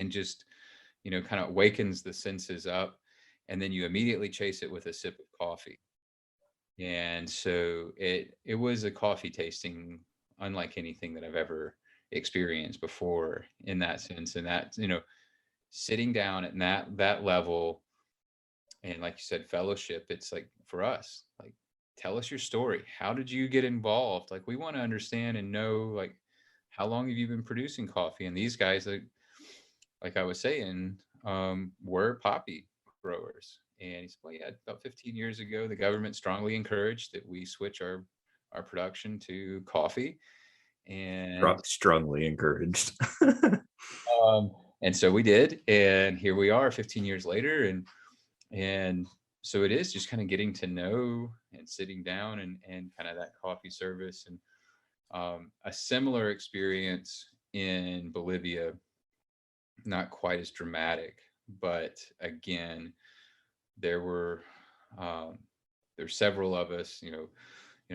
and just, kind of wakens the senses up. And then you immediately chase it with a sip of coffee. And so it was a coffee tasting unlike anything that I've ever experienced before in that sense. And that, sitting down at that level, and like you said, fellowship, it's like for us, like, tell us your story. How did you get involved? Like, we want to understand and know, like, how long have you been producing coffee? And these guys, like I was saying, were poppy growers. And he said, well, yeah, about 15 years ago, the government strongly encouraged that we switch our production to coffee. And Strongly encouraged. um, and so we did. And here we are 15 years later. And so it is just kind of getting to know and sitting down and kind of that coffee service. And a similar experience in Bolivia, not quite as dramatic, but again, there were several of us,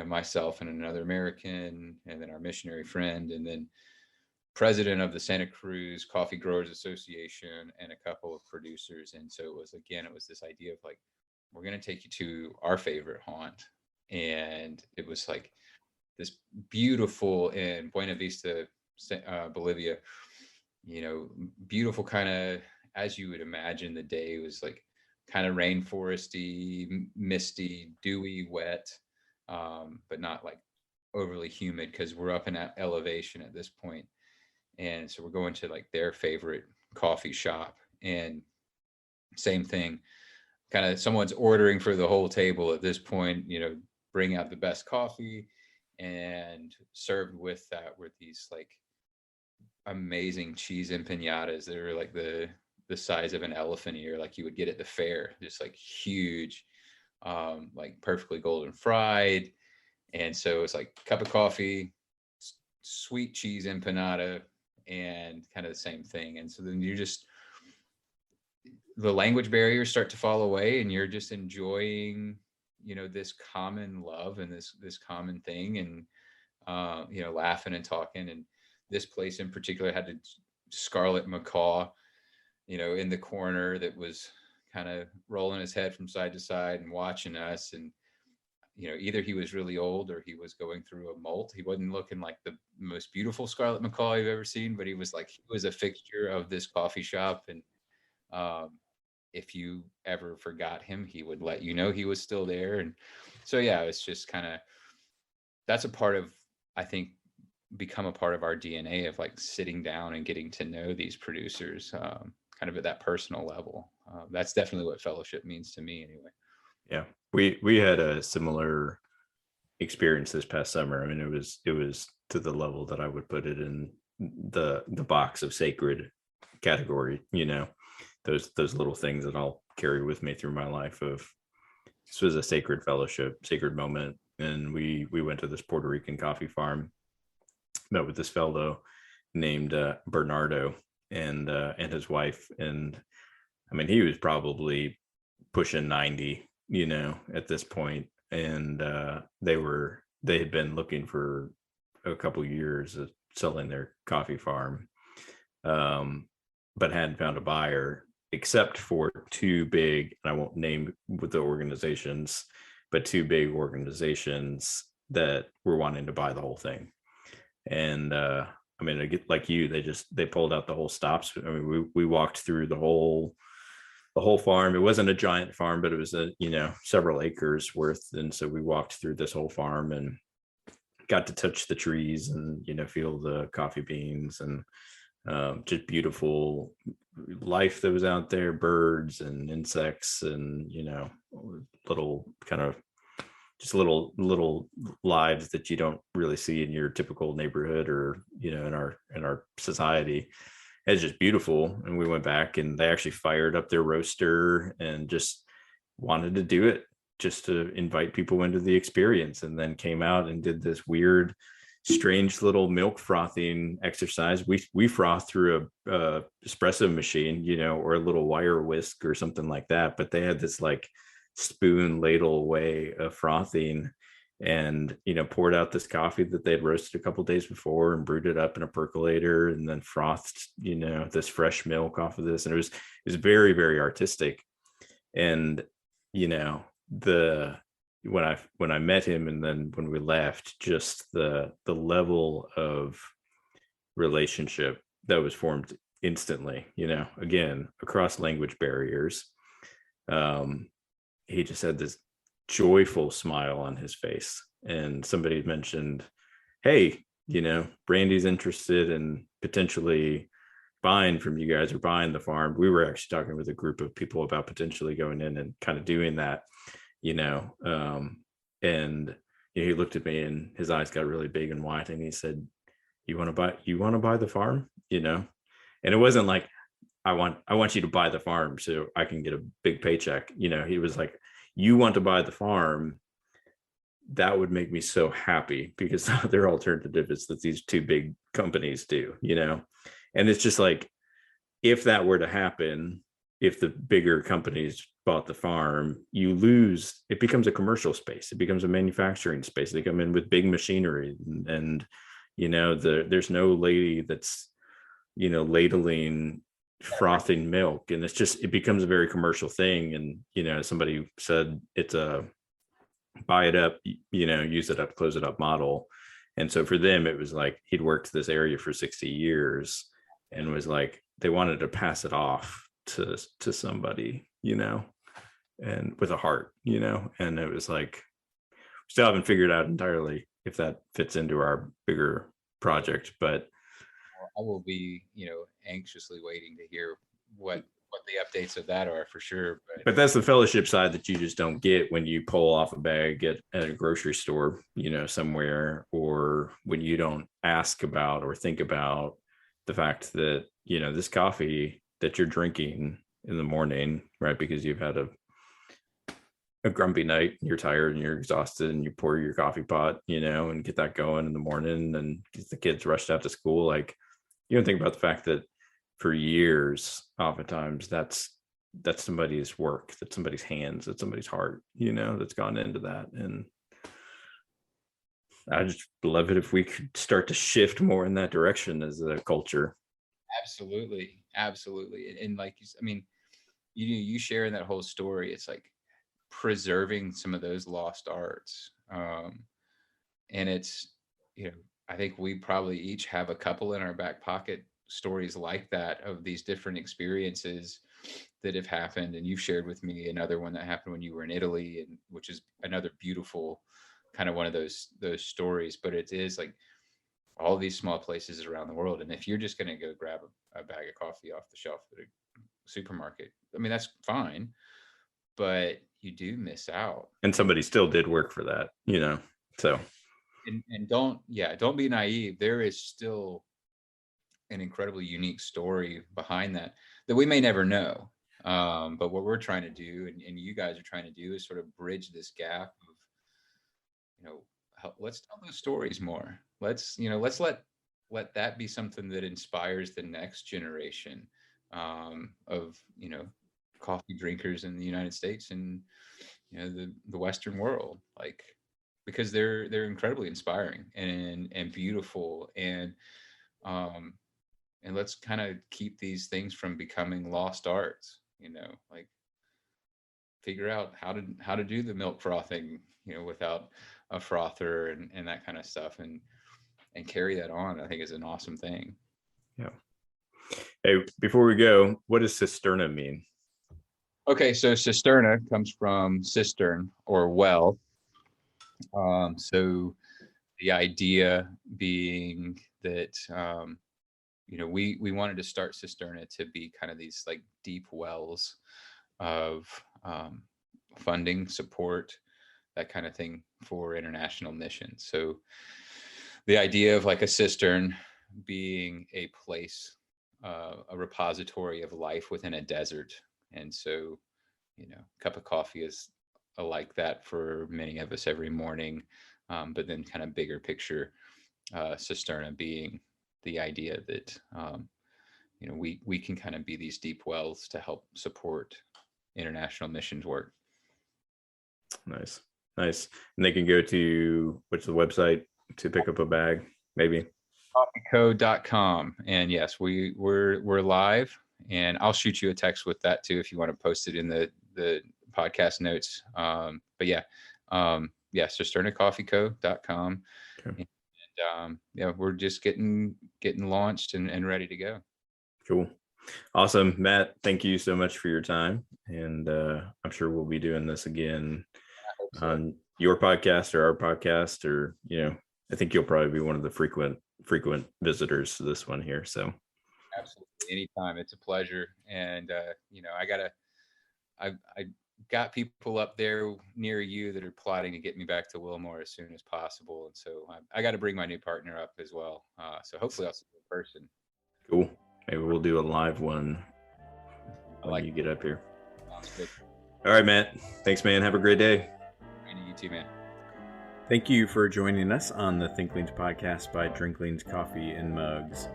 myself and another American, and then our missionary friend, and then president of the Santa Cruz Coffee Growers Association, and a couple of producers. And so it was this idea of like, we're going to take you to our favorite haunt. And it was like this beautiful in Buena Vista, Bolivia, beautiful kind of, as you would imagine, the day was like kind of rainforesty, misty, dewy, wet, but not like overly humid because we're up in elevation at this point. And so we're going to like their favorite coffee shop, and same thing, kind of someone's ordering for the whole table at this point, bring out the best coffee, and served with that were these like amazing cheese empanadas that are like the size of an elephant ear, like you would get at the fair, just like huge, like perfectly golden fried. And so it's like cup of coffee, sweet cheese empanada, and kind of the same thing. And so then the language barriers start to fall away, and you're just enjoying, this common love and this common thing, and laughing and talking. And this place in particular had a scarlet macaw, in the corner, that was kind of rolling his head from side to side and watching us. And either he was really old or he was going through a molt. He wasn't looking like the most beautiful scarlet macaw you've ever seen, but he was a fixture of this coffee shop. And if you ever forgot him, he would let you know he was still there. And so, yeah, it's just kind of, that's a part of, I think, become a part of our DNA of like sitting down and getting to know these producers, kind of at that personal level. That's definitely what fellowship means to me anyway. Yeah, we had a similar experience this past summer. I mean, it was to the level that I would put it in the box of sacred category. Those little things that I'll carry with me through my life. Of this was a sacred fellowship, sacred moment, and we went to this Puerto Rican coffee farm, met with this fellow named Bernardo and his wife. And I mean, he was probably pushing 90, at this point. And they had been looking for a couple years of selling their coffee farm, but hadn't found a buyer, except for two big, and I won't name what the organizations, but two big organizations that were wanting to buy the whole thing. And I mean, like you, they pulled out the whole stops. I mean, we walked through the whole farm. It wasn't a giant farm, but it was several acres worth. And so we walked through this whole farm and got to touch the trees and, feel the coffee beans, and just beautiful life that was out there, birds and insects, and, little kind of just little lives that you don't really see in your typical neighborhood or, in our society. It's just beautiful. And we went back and they actually fired up their roaster and just wanted to do it just to invite people into the experience, and then came out and did this weird, strange little milk frothing exercise. We froth through a espresso machine, or a little wire whisk or something like that. But they had this like spoon ladle way of frothing. and poured out this coffee that they'd roasted a couple days before and brewed it up in a percolator and then frothed this fresh milk off of this, and it was very, very artistic. And the when I met him and then when we left, just the level of relationship that was formed instantly, again, across language barriers. He just had this joyful smile on his face. And somebody mentioned, hey, Brandy's interested in potentially buying from you guys or buying the farm. We were actually talking with a group of people about potentially going in and kind of doing that, and he looked at me and his eyes got really big and wide and he said, you want to buy the farm, and it wasn't like, I want you to buy the farm so I can get a big paycheck. He was like, you want to buy the farm? That would make me so happy, because their alternative is that these two big companies do, and it's just like, if that were to happen, if the bigger companies bought the farm, you lose, it becomes a commercial space. It becomes a manufacturing space. They come in with big machinery and there's no lady that's, ladling frothing milk, and it becomes a very commercial thing. And somebody said it's a buy it up, use it up, close it up model. And so for them, it was like he'd worked this area for 60 years and was like, they wanted to pass it off to somebody, and with a heart, and it was like, still haven't figured out entirely if that fits into our bigger project, but I will be, anxiously waiting to hear what the updates of that are, for sure. But that's the fellowship side that you just don't get when you pull off a bag at a grocery store, somewhere, or when you don't ask about or think about the fact that, this coffee that you're drinking in the morning, right? Because you've had a grumpy night, you're tired and you're exhausted, and you pour your coffee pot, and get that going in the morning and get the kids rushed out to school. Like, you don't think about the fact that for years, oftentimes that's somebody's work, that's somebody's hands, that's somebody's heart, that's gone into that. And I just love it if we could start to shift more in that direction as a culture. Absolutely. And like, I mean, you sharing that whole story, it's like preserving some of those lost arts. And it's, I think we probably each have a couple in our back pocket, stories like that, of these different experiences that have happened. And you've shared with me another one that happened when you were in Italy, and which is another beautiful kind of one of those stories. But it is like all these small places around the world. And if you're just going to go grab a bag of coffee off the shelf at a supermarket, I mean, that's fine, but you do miss out. And somebody still did work for that, so. And don't be naive. There is still an incredibly unique story behind that we may never know. But what we're trying to do, and you guys are trying to do, is sort of bridge this gap of, let's tell those stories more. Let's let that be something that inspires the next generation of coffee drinkers in the United States and the Western world, like, because they're incredibly inspiring and beautiful, and let's kind of keep these things from becoming lost arts, like figure out how to do the milk frothing, without a frother and that kind of stuff, and carry that on. I think is an awesome thing. Yeah. Hey, before we go, what does cisterna mean? Okay, so cisterna comes from cistern, or well. So the idea being that we wanted to start Cisterna to be kind of these like deep wells of funding, support, that kind of thing for international missions. So the idea of like a cistern being a place, a repository of life within a desert. And so, a cup of coffee is like that for many of us every morning. But then kind of bigger picture, Cisterna being the idea that, we can kind of be these deep wells to help support international missions work. Nice. Nice. And they can go to, what's the website to pick up a bag, maybe? coffeeco.com. And yes, we're live, and I'll shoot you a text with that too if you want to post it in the podcast notes. But yeah, cisternacoffeeco.com. Okay. And yeah, we're just getting launched and ready to go. Cool. Awesome. Matt, thank you so much for your time. And I'm sure we'll be doing this again on your podcast or our podcast, or, I think you'll probably be one of the frequent visitors to this one here. So absolutely, anytime. It's a pleasure. And I got people up there near you that are plotting to get me back to Wilmore as soon as possible, and so I got to bring my new partner up as well. So hopefully I'll see you in person. Cool. Maybe we'll do a live one when you get up here. Sounds good. All right, Matt. Thanks, man. Have a great day. You too, man. Thank you for joining us on the Thinklings podcast by Drinklings Coffee and Mugs.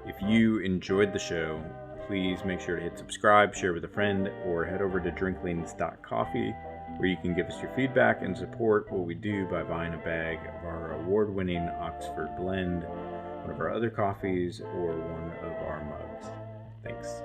If you enjoyed the show, please make sure to hit subscribe, share with a friend, or head over to drinklings.coffee, where you can give us your feedback and support what we do by buying a bag of our award-winning Oxford blend, one of our other coffees, or one of our mugs. Thanks.